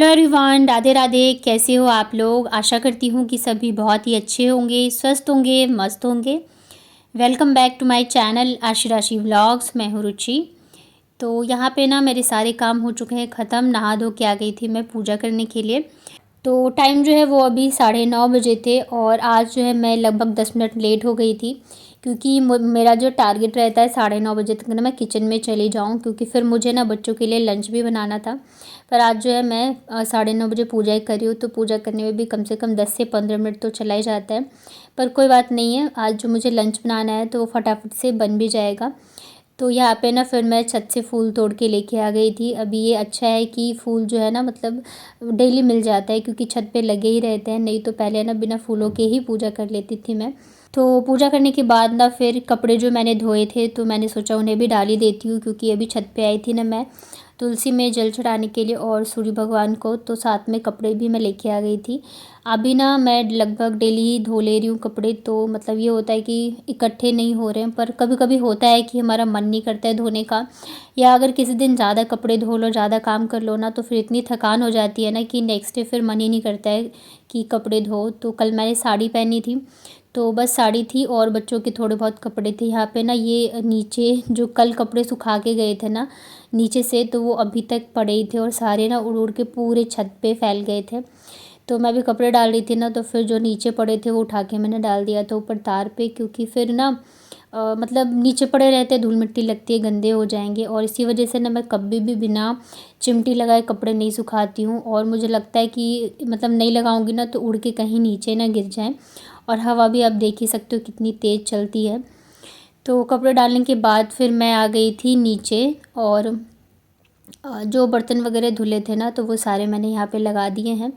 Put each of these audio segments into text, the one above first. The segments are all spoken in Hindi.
Hello everyone, Radhe Radhe. कैसे हो आप लोग? आशा करती हूँ कि सभी बहुत ही अच्छे होंगे, स्वस्थ होंगे, मस्त होंगे। Welcome back to my channel Aashi Rashi vlogs. मैं हूँ रुचि। तो यहाँ पे ना मेरे सारे काम हो चुके हैं ख़त्म। नहा धो के आ गई थी मैं पूजा करने के लिए। तो टाइम जो है वो अभी 9:30 बजे थे और आज जो है मैं लगभग 10 मिनट लेट हो गई थी, क्योंकि मेरा जो टारगेट रहता है 9:30 बजे तक ना मैं किचन में चली जाऊँ, क्योंकि फिर मुझे ना बच्चों के लिए लंच भी बनाना था। पर आज जो है मैं 9:30 बजे पूजा ही कर रही हूँ, तो पूजा करने में भी कम से कम 10 से 15 मिनट तो चला ही जाता है। पर कोई बात नहीं है, आज जो मुझे लंच बनाना है तो वो फटाफट से बन भी जाएगा। तो यहाँ पे ना फिर मैं छत से फूल तोड़ के लेके आ गई थी। अभी ये अच्छा है कि फूल जो है ना मतलब डेली मिल जाता है, क्योंकि छत पे लगे ही रहते हैं, नहीं तो पहले ना बिना फूलों के ही पूजा कर लेती थी मैं। तो पूजा करने के बाद ना फिर कपड़े जो मैंने धोए थे तो मैंने सोचा उन्हें भी डाल ही देती हूँ, क्योंकि अभी छत पे आई थी ना मैं तुलसी में जल चढ़ाने के लिए और सूर्य भगवान को, तो साथ में कपड़े भी मैं लेके आ गई थी। अभी ना मैं लगभग डेली ही धो ले रही हूँ कपड़े, तो मतलब ये होता है कि इकट्ठे नहीं हो रहे हैं। पर कभी कभी होता है कि हमारा मन नहीं करता है धोने का, या अगर किसी दिन ज़्यादा कपड़े धो लो, ज़्यादा काम कर लो ना, तो फिर इतनी थकान हो जाती है ना कि नेक्स्ट डे फिर मन ही नहीं करता है कि कपड़े धो। तो कल मैंने साड़ी पहनी थी, तो बस साड़ी थी और बच्चों के थोड़े बहुत कपड़े थे। यहाँ पे ना ये नीचे जो कल कपड़े सुखा के गए थे ना नीचे से, तो वो अभी तक पड़े ही थे और सारे ना उड़ उड़ के पूरे छत पे फैल गए थे। तो मैं भी कपड़े डाल रही थी ना, तो फिर जो नीचे पड़े थे वो उठा के मैंने डाल दिया था ऊपर तार पे, क्योंकि फिर ना मतलब नीचे पड़े रहते धूल मिट्टी लगती है, गंदे हो जाएंगे। और इसी वजह से ना मैं कभी भी बिना चिमटी लगाए कपड़े नहीं सुखाती हूँ, और मुझे लगता है कि मतलब नहीं लगाऊंगी ना तो उड़ के कहीं नीचे ना गिर जाएं। और हवा भी आप देख ही सकते हो कितनी तेज़ चलती है। तो कपड़े डालने के बाद फिर मैं आ गई थी नीचे, और जो बर्तन वगैरह धुले थे ना तो वो सारे मैंने यहाँ पे लगा दिए हैं।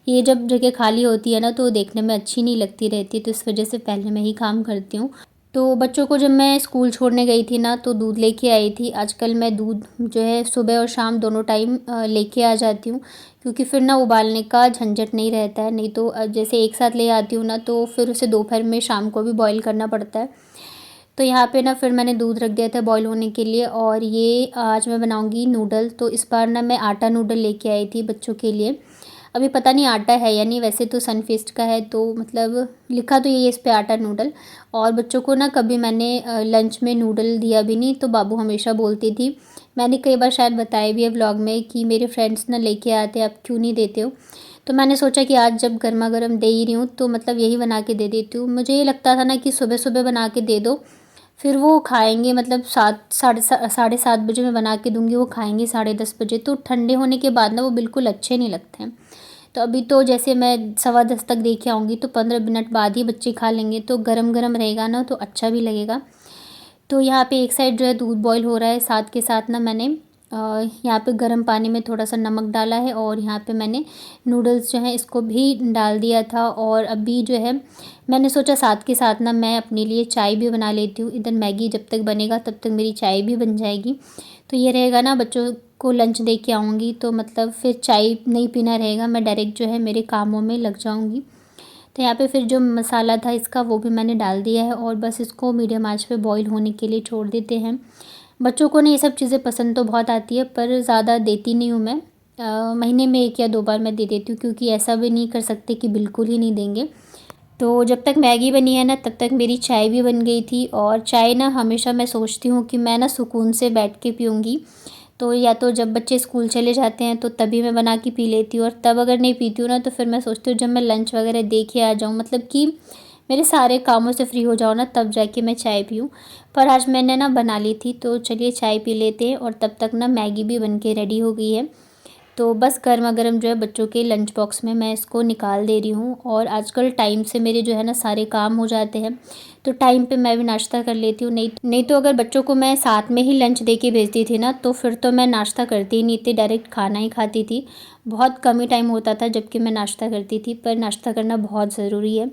ये जब जगह खाली होती है ना तो देखने में अच्छी नहीं लगती रहती, तो इस वजह से पहले मैं ही काम करती हूँ। तो बच्चों को जब मैं स्कूल छोड़ने गई थी ना तो दूध लेके आई थी। आजकल मैं दूध जो है सुबह और शाम दोनों टाइम लेके आ जाती हूँ, क्योंकि फिर ना उबालने का झंझट नहीं रहता है। नहीं तो जैसे एक साथ ले आती हूँ ना तो फिर उसे दोपहर में शाम को भी बॉईल करना पड़ता है। तो यहाँ पे ना फिर मैंने दूध रख दिया था बॉईल होने के लिए, और ये आज मैं बनाऊँगी नूडल। तो इस बार ना मैं आटा नूडल लेके आई थी बच्चों के लिए। अभी पता नहीं आटा है या नहीं, वैसे तो सनफीस्ट का है, तो मतलब लिखा तो यही है इस पे आटा नूडल। और बच्चों को ना कभी मैंने लंच में नूडल दिया भी नहीं, तो बाबू हमेशा बोलती थी, मैंने कई बार शायद बताया भी है व्लॉग में, कि मेरे फ्रेंड्स ना लेके आते आप क्यों नहीं देते हो। तो मैंने सोचा कि आज जब गर्मा गर्म दे ही रही हूँ तो मतलब यही बना के दे देती हूँ। मुझे ये लगता था ना कि सुबह सुबह बना के दे दो, फिर वो खाएंगे, मतलब 7 साढ़े 7 बजे मैं बना के दूंगी, वो खाएंगे 10:30 बजे, तो ठंडे होने के बाद ना वो बिल्कुल अच्छे नहीं लगते हैं। तो अभी तो जैसे मैं 9:15 तक दे के आऊँगी तो 15 मिनट बाद ही बच्चे खा लेंगे, तो गरम गरम रहेगा ना तो अच्छा भी लगेगा। तो यहाँ पे एक साइड जो है दूध बॉईल हो रहा है, साथ के साथ ना मैंने यहाँ पे गर्म पानी में थोड़ा सा नमक डाला है, और यहाँ पे मैंने नूडल्स जो हैं इसको भी डाल दिया था। और अभी जो है मैंने सोचा साथ के साथ ना मैं अपने लिए चाय भी बना लेती हूँ। इधर मैगी जब तक बनेगा तब तक मेरी चाय भी बन जाएगी। तो ये रहेगा ना, बच्चों को लंच दे के आऊँगी तो मतलब फिर चाय नहीं पीना रहेगा, मैं डायरेक्ट जो है मेरे कामों में लग जाऊँगी। तो यहाँ पे फिर जो मसाला था इसका वो भी मैंने डाल दिया है, और बस इसको मीडियम आंच पे बॉईल होने के लिए छोड़ देते हैं। बच्चों को ना ये सब चीज़ें पसंद तो बहुत आती है, पर ज़्यादा देती नहीं हूँ मैं। महीने में 1 या 2 बार मैं दे देती हूँ, क्योंकि ऐसा भी नहीं कर सकते कि बिल्कुल ही नहीं देंगे। तो जब तक मैगी बनी है ना तब तक मेरी चाय भी बन गई थी। और चाय ना हमेशा मैं सोचती हूँ कि मैं ना सुकून से बैठ के पीऊँगी। तो या तो जब बच्चे स्कूल चले जाते हैं तो तभी मैं बना के पी लेती हूँ, और तब अगर नहीं पीती हूँ ना तो फिर मैं सोचती हूँ जब मैं लंच वगैरह दे के आ जाऊँ, मतलब कि मेरे सारे कामों से फ्री हो जाओ ना, तब जाके मैं चाय पीऊँ। पर आज मैंने ना बना ली थी, तो चलिए चाय पी लेते हैं। और तब तक ना मैगी भी बन के रेडी हो गई है। तो बस गर्मा गर्म जो है बच्चों के लंच बॉक्स में मैं इसको निकाल दे रही हूँ। और आजकल टाइम से मेरे जो है ना सारे काम हो जाते हैं, तो टाइम पे मैं भी नाश्ता कर लेती हूँ। नहीं तो अगर बच्चों को मैं साथ में ही लंच दे के भेजती थी ना तो फिर तो मैं नाश्ता करती ही नहीं थी, डायरेक्ट खाना ही खाती थी। बहुत कम ही टाइम होता था जबकि मैं नाश्ता करती थी, पर नाश्ता करना बहुत ज़रूरी है।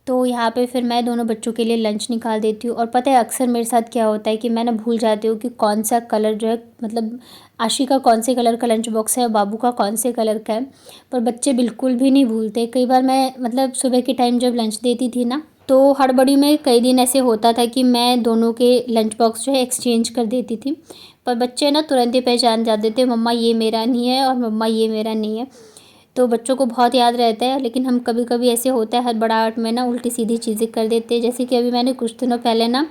तो यहाँ पे फिर मैं दोनों बच्चों के लिए लंच निकाल देती हूँ। और पता है अक्सर मेरे साथ क्या होता है कि मैं ना भूल जाती हूँ कि कौन सा कलर जो है, मतलब आशी का कौन से कलर का लंच बॉक्स है और बाबू का कौन से कलर का है। पर बच्चे बिल्कुल भी नहीं भूलते। कई बार मैं मतलब सुबह के टाइम जब लंच देती थी ना तो हड़बड़ी में कई दिन ऐसे होता था कि मैं दोनों के लंच बॉक्स जो है एक्सचेंज कर देती थी, पर बच्चे ना तुरंत ही पहचान जाते थे, मम्मा ये मेरा नहीं है और मम्मा ये मेरा नहीं है। तो बच्चों को बहुत याद रहता है, लेकिन हम कभी कभी ऐसे होता है हड़बड़ाहट में ना उल्टी सीधी चीज़ें कर देते हैं। जैसे कि अभी मैंने कुछ दिनों पहले ना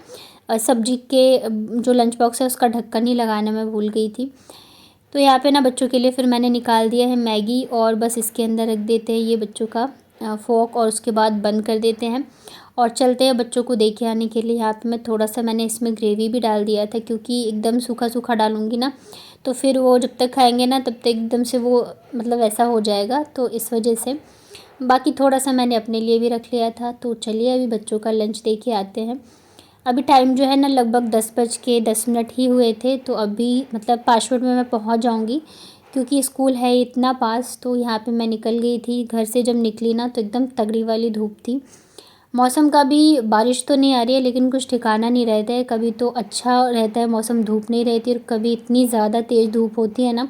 सब्जी के जो लंच बॉक्स है उसका ढक्कन ही लगाना मैं भूल गई थी। तो यहाँ पे ना बच्चों के लिए फिर मैंने निकाल दिया है मैगी, और बस इसके अंदर रख देते हैं ये बच्चों का फ़ोर्क, और उसके बाद बंद कर देते हैं और चलते हैं बच्चों को देखे आने के लिए। यहाँ पे मैं थोड़ा सा मैंने इसमें ग्रेवी भी डाल दिया था, क्योंकि एकदम सूखा सूखा डालूँगी ना तो फिर वो जब तक खाएंगे ना तब तक एकदम से वो मतलब ऐसा हो जाएगा, तो इस वजह से। बाकी थोड़ा सा मैंने अपने लिए भी रख लिया था। तो चलिए अभी बच्चों का लंच दे के आते हैं। अभी टाइम जो है ना लगभग 10:10 ही हुए थे, तो अभी मतलब 5 मिनट में मैं पहुंच जाऊंगी, क्योंकि स्कूल है इतना पास। तो यहाँ पे मैं निकल गई थी घर से, जब निकली ना तो एकदम तगड़ी वाली धूप थी। मौसम का भी बारिश तो नहीं आ रही है, लेकिन कुछ ठिकाना नहीं रहता है, कभी तो अच्छा रहता है मौसम, धूप नहीं रहती, और कभी इतनी ज़्यादा तेज़ धूप होती है ना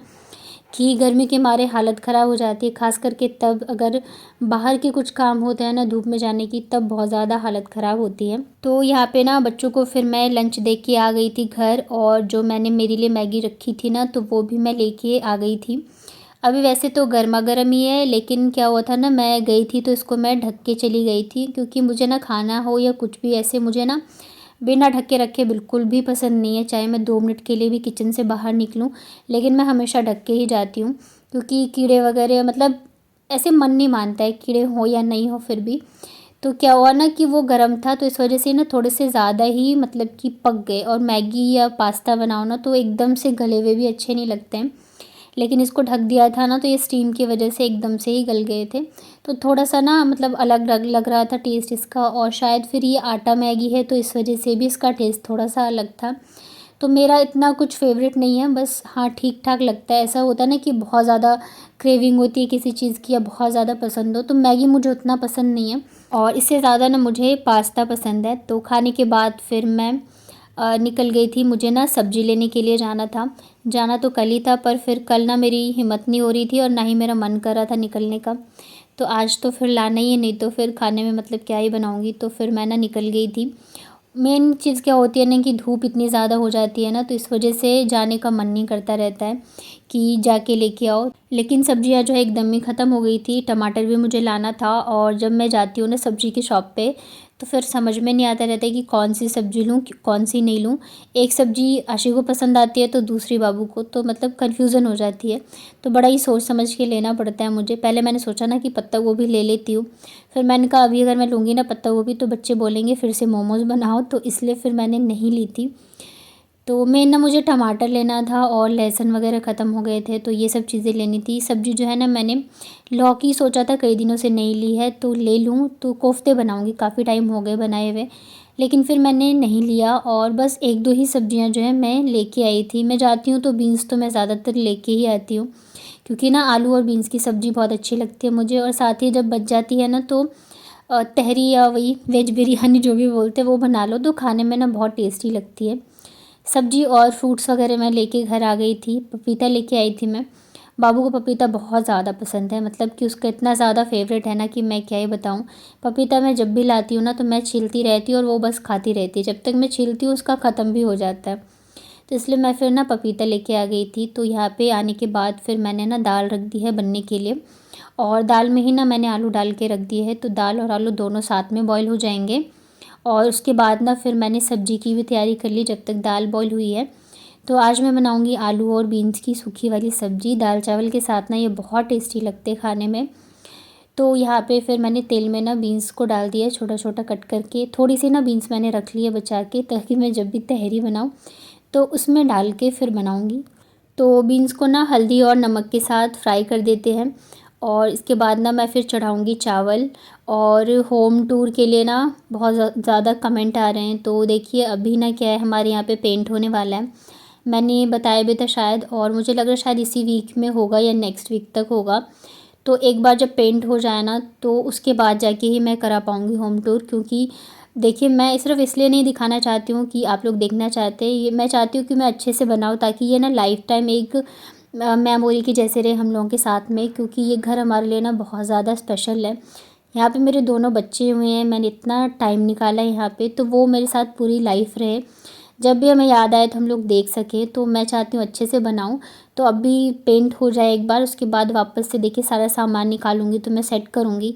कि गर्मी के मारे हालत ख़राब हो जाती है। ख़ास करके तब अगर बाहर के कुछ काम होते हैं ना धूप में जाने की, तब बहुत ज़्यादा हालत ख़राब होती है। तो यहाँ पे ना बच्चों को फिर मैं लंच दे के आ गई थी घर, और जो मैंने मेरे लिए मैगी रखी थी ना तो वो भी मैं लेके आ गई थी। अभी वैसे तो गर्मा गर्म ही है, लेकिन क्या हुआ था ना, मैं गई थी तो इसको मैं ढक के चली गई थी, क्योंकि मुझे ना खाना हो या कुछ भी ऐसे मुझे ना बिना ढक के रखे बिल्कुल भी पसंद नहीं है। चाहे मैं 2 मिनट के लिए भी किचन से बाहर निकलूं, लेकिन मैं हमेशा ढक के ही जाती हूँ, क्योंकि कीड़े वगैरह मतलब ऐसे मन नहीं मानता है, कीड़े हो या नहीं हो फिर भी। तो क्या हुआ ना कि वो गर्म था, तो इस वजह से ना थोड़े से ज़्यादा ही मतलब कि पक गए, और मैगी या पास्ता बनाओ ना तो एकदम से गले हुए भी अच्छे नहीं लगते हैं। लेकिन इसको ढक दिया था ना तो ये स्टीम की वजह से एकदम से ही गल गए थे। तो थोड़ा सा ना मतलब अलग लग रहा था टेस्ट इसका, और शायद फिर ये आटा मैगी है तो इस वजह से भी इसका टेस्ट थोड़ा सा अलग था। तो मेरा इतना कुछ फ़ेवरेट नहीं है, बस हाँ ठीक ठाक लगता है। ऐसा होता है ना कि बहुत ज़्यादा क्रेविंग होती है किसी चीज़ की, या बहुत ज़्यादा पसंद हो, तो मैगी मुझे उतना पसंद नहीं है, और इससे ज़्यादा ना मुझे पास्ता पसंद है। तो खाने के बाद फिर मैं निकल गई थी, मुझे ना सब्ज़ी लेने के लिए जाना था। जाना तो कल ही था, पर फिर कल ना मेरी हिम्मत नहीं हो रही थी, और ना ही मेरा मन कर रहा था निकलने का। तो आज तो फिर लाना ही है, नहीं तो फिर खाने में मतलब क्या ही बनाऊंगी। तो फिर मैं ना निकल गई थी। मेन चीज़ क्या होती है ना कि धूप इतनी ज़्यादा हो जाती है ना, तो इस वजह से जाने का मन नहीं करता रहता है कि जाके लेके आओ। लेकिन सब्जियां जो है एकदम ही ख़त्म हो गई थी। टमाटर भी मुझे लाना था, और जब मैं जाती हूँ ना सब्ज़ी की शॉप पे, तो फिर समझ में नहीं आता रहता है कि कौन सी सब्ज़ी लूँ कौन सी नहीं लूँ। एक सब्ज़ी आशी को पसंद आती है तो दूसरी बाबू को, तो मतलब कन्फ्यूज़न हो जाती है। तो बड़ा ही सोच समझ के लेना पड़ता है मुझे। पहले मैंने सोचा ना कि पत्ता गोभी ले लेती हूँ, फिर मैंने कहा अभी अगर मैं लूँगी ना पत्ता गोभी तो बच्चे बोलेंगे फिर से मोमोज़ बनाओ, तो इसलिए फिर मैंने नहीं ली थी। तो मेन ना मुझे टमाटर लेना था, और लहसुन वगैरह ख़त्म हो गए थे, तो ये सब चीज़ें लेनी थी। सब्ज़ी जो है ना मैंने लौकी सोचा था कई दिनों से नहीं ली है तो ले लूँ, तो कोफ्ते बनाऊँगी, काफ़ी टाइम हो गए बनाए हुए, लेकिन फिर मैंने नहीं लिया। और बस 1-2 ही सब्ज़ियाँ जो है मैं लेके आई थी। मैं जाती हूँ तो बीन्स तो मैं ज़्यादातर लेके ही आती हूँ, क्योंकि ना आलू और बीन्स की सब्ज़ी बहुत अच्छी लगती है मुझे। और साथ ही जब बच जाती है ना तो तहरी या वही वेज बिरयानी जो भी बोलते हैं वो बना लो, तो खाने में ना बहुत टेस्टी लगती है। सब्जी और फ्रूट्स वगैरह मैं लेके घर आ गई थी। पपीता लेके आई थी मैं। बाबू को पपीता बहुत ज़्यादा पसंद है, मतलब कि उसका इतना ज़्यादा फेवरेट है ना कि मैं क्या ही बताऊँ। पपीता मैं जब भी लाती हूँ ना तो मैं छीलती रहती हूँ, और वो बस खाती रहती है। जब तक मैं छीलती हूँ उसका ख़त्म भी हो जाता है। तो इसलिए मैं फिर ना पपीता लेके आ गई थी। तो यहाँ पे आने के बाद फिर मैंने ना दाल रख दी है बनने के लिए, और दाल में ही ना मैंने आलू डाल के रख दिए है, तो दाल और आलू दोनों साथ में बॉईल हो जाएंगे। और उसके बाद ना फिर मैंने सब्ज़ी की भी तैयारी कर ली जब तक दाल बॉईल हुई है। तो आज मैं बनाऊंगी आलू और बीन्स की सूखी वाली सब्ज़ी दाल चावल के साथ ना, ये बहुत टेस्टी लगते हैं खाने में। तो यहाँ पे फिर मैंने तेल में ना बीन्स को डाल दिया छोटा छोटा कट करके। थोड़ी सी ना बीन्स मैंने रख ली है बचा के, ताकि मैं जब भी तहरी बनाऊँ तो उसमें डाल के फिर बनाऊँगी। तो बीन्स को ना हल्दी और नमक के साथ फ्राई कर देते हैं, और इसके बाद ना मैं फिर चढ़ाऊँगी चावल। और होम टूर के लिए ना बहुत ज़्यादा कमेंट आ रहे हैं, तो देखिए अभी ना क्या है हमारे यहाँ पे पेंट होने वाला है। मैंने बताया भी था शायद, और मुझे लग रहा है शायद इसी वीक में होगा या नेक्स्ट वीक तक होगा। तो एक बार जब पेंट हो जाए ना तो उसके बाद जाके ही मैं करा पाऊँगी होम टूर, क्योंकि देखिए मैं सिर्फ इसलिए नहीं दिखाना चाहती हूँ कि आप लोग देखना चाहते हैं, ये मैं चाहती हूँ कि मैं अच्छे से बनाऊँ, ताकि ये ना लाइफ टाइम एक मेमोरी की जैसे रहे हम लोगों के साथ में, क्योंकि ये घर हमारे लिए ना बहुत ज़्यादा स्पेशल है। यहाँ पे मेरे दोनों बच्चे हुए हैं, मैंने इतना टाइम निकाला है यहाँ पे, तो वो मेरे साथ पूरी लाइफ रहे। जब भी हमें याद आए तो हम लोग देख सकें, तो मैं चाहती हूँ अच्छे से बनाऊँ। तो अभी पेंट हो जाए एक बार, उसके बाद वापस से देखिए सारा सामान निकालूंगी, तो मैं सेट करूँगी,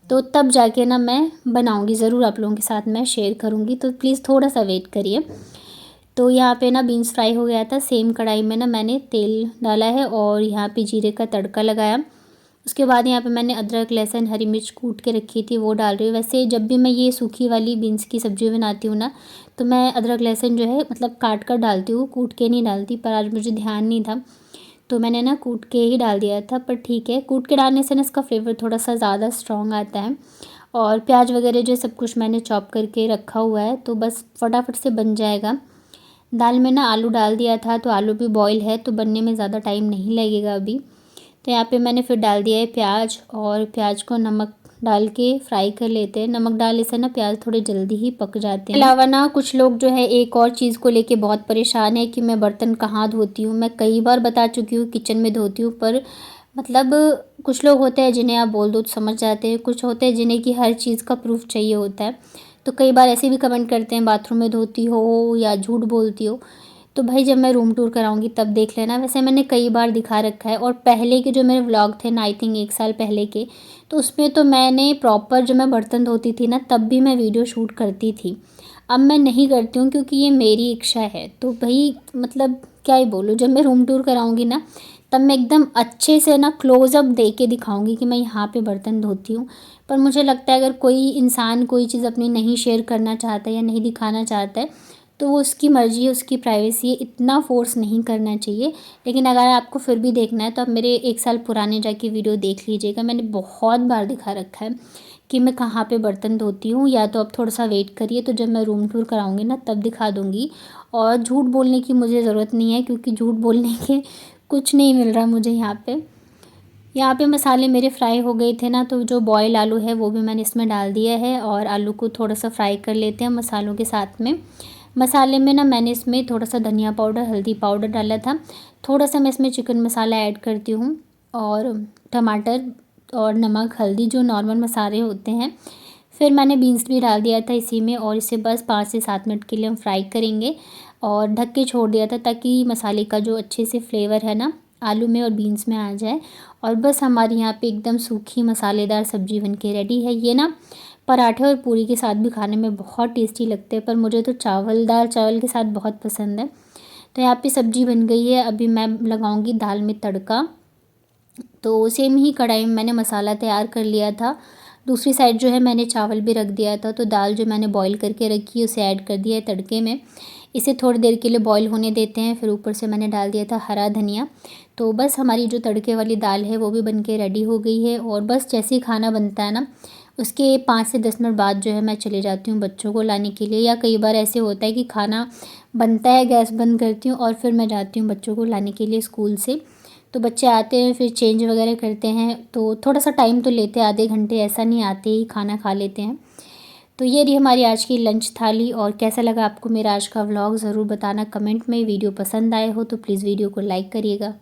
तो तब जाके ना मैं बनाऊँगी, ज़रूर आप लोगों के साथ मैं शेयर करूँगी। तो प्लीज़ थोड़ा सा वेट करिए। तो यहाँ पे ना बीन्स फ्राई हो गया था, सेम कढ़ाई में ना मैंने तेल डाला है और यहाँ पे जीरे का तड़का लगाया। उसके बाद यहाँ पे मैंने अदरक, लहसुन, हरी मिर्च कूट के रखी थी, वो डाल रही हूँ। वैसे जब भी मैं ये सूखी वाली बीन्स की सब्ज़ी बनाती हूँ ना, तो मैं अदरक लहसुन जो है मतलब काट कर डालती हूँ, कूट के नहीं डालती। पर आज मुझे ध्यान नहीं था, तो मैंने ना कूट के ही डाल दिया था। पर ठीक है, कूट के डालने से ना इसका फ्लेवर थोड़ा सा ज़्यादा स्ट्रॉन्ग आता है। और प्याज वगैरह जो सब कुछ मैंने चॉप करके रखा हुआ है, तो बस फटाफट से बन जाएगा। दाल में ना आलू डाल दिया था, तो आलू भी बॉईल है, तो बनने में ज़्यादा टाइम नहीं लगेगा अभी। तो यहाँ पे मैंने फिर डाल दिया है प्याज, और प्याज को नमक डाल के फ्राई कर लेते हैं। नमक डालने से ना प्याज थोड़े जल्दी ही पक जाते हैं। अलावा ना कुछ लोग जो है एक और चीज़ को लेके बहुत परेशान है कि मैं बर्तन कहाँ धोती हूँ। मैं कई बार बता चुकी हूँ किचन में धोती हूँ, पर मतलब कुछ लोग होते हैं जिन्हें आप बोल दो तो समझ जाते हैं, कुछ होते हैं जिन्हें कि हर चीज़ का प्रूफ चाहिए होता है। तो कई बार ऐसे भी कमेंट करते हैं बाथरूम में धोती हो या झूठ बोलती हो। तो भाई जब मैं रूम टूर कराऊंगी तब देख लेना। वैसे मैंने कई बार दिखा रखा है, और पहले के जो मेरे व्लॉग थे ना, आई थिंक 1 साल पहले के, तो उसमें तो मैंने प्रॉपर जब मैं बर्तन धोती थी ना, तब भी मैं वीडियो शूट करती थी। अब मैं नहीं करती हूँ क्योंकि ये मेरी इच्छा है। तो भाई मतलब क्या ही बोलूँ, जब मैं रूम टूर कराऊंगी ना, तब मैं एकदम अच्छे से ना क्लोज़अप दे के दिखाऊंगी कि मैं यहाँ पे बर्तन धोती हूँ। पर मुझे लगता है अगर कोई इंसान कोई चीज़ अपनी नहीं शेयर करना चाहता है या नहीं दिखाना चाहता है, तो वो उसकी मर्ज़ी है, उसकी प्राइवेसी है, इतना फ़ोर्स नहीं करना चाहिए। लेकिन अगर आपको फिर भी देखना है तो आप मेरे 1 साल पुराने जाके वीडियो देख लीजिएगा। मैंने बहुत बार दिखा रखा है कि मैं कहाँ पे बर्तन धोती हूँ। या तो आप थोड़ा सा वेट करिए, तो जब मैं रूम टूर कराऊँगी ना तब दिखा दूँगी। और झूठ बोलने की मुझे ज़रूरत नहीं है, क्योंकि झूठ बोलने के कुछ नहीं मिल रहा मुझे यहाँ पे मसाले मेरे फ्राई हो गए थे ना, तो जो बॉयल आलू है वो भी मैंने इसमें डाल दिया है, और आलू को थोड़ा सा फ्राई कर लेते हैं मसालों के साथ में। मसाले में ना मैंने इसमें थोड़ा सा धनिया पाउडर, हल्दी पाउडर डाला था, थोड़ा सा मैं इसमें चिकन मसाला ऐड करती हूँ, और टमाटर और नमक, हल्दी, जो नॉर्मल मसाले होते हैं। फिर मैंने बीन्स भी डाल दिया था इसी में, और इसे बस 5 से 7 मिनट के लिए हम फ्राई करेंगे, और ढक के छोड़ दिया था ताकि मसाले का जो अच्छे से फ्लेवर है ना आलू में और बीन्स में आ जाए। और बस हमारे यहाँ पे एकदम सूखी मसालेदार सब्ज़ी बनके रेडी है। ये ना पराठे और पूरी के साथ भी खाने में बहुत टेस्टी लगते हैं, पर मुझे तो दाल चावल के साथ बहुत पसंद है। तो यहाँ पे सब्ज़ी बन गई है, अभी मैं लगाऊंगी दाल में तड़का। तो सेम ही कढ़ाई में मैंने मसाला तैयार कर लिया था, दूसरी साइड जो है मैंने चावल भी रख दिया था। तो दाल जो मैंने बॉईल करके रखी है उसे ऐड कर दिया है तड़के में। इसे थोड़ी देर के लिए बॉईल होने देते हैं। फिर ऊपर से मैंने डाल दिया था हरा धनिया। तो बस हमारी जो तड़के वाली दाल है वो भी बनके रेडी हो गई है। और बस जैसे ही खाना बनता है ना, उसके 5 से 10 मिनट बाद जो है मैं चले जाती हूँ बच्चों को लाने के लिए। या कई बार ऐसे होता है कि खाना बनता है, गैस बंद करती हूँ और फिर मैं जाती हूँ बच्चों को लाने के लिए स्कूल से। तो बच्चे आते हैं, फिर चेंज वगैरह करते हैं, तो थोड़ा सा टाइम तो लेते हैं, आधे घंटे, ऐसा नहीं, आते ही खाना खा लेते हैं। तो ये रही हमारी आज की लंच थाली। और कैसा लगा आपको मेरा आज का व्लॉग ज़रूर बताना कमेंट में। वीडियो पसंद आए हो तो प्लीज़ वीडियो को लाइक करिएगा।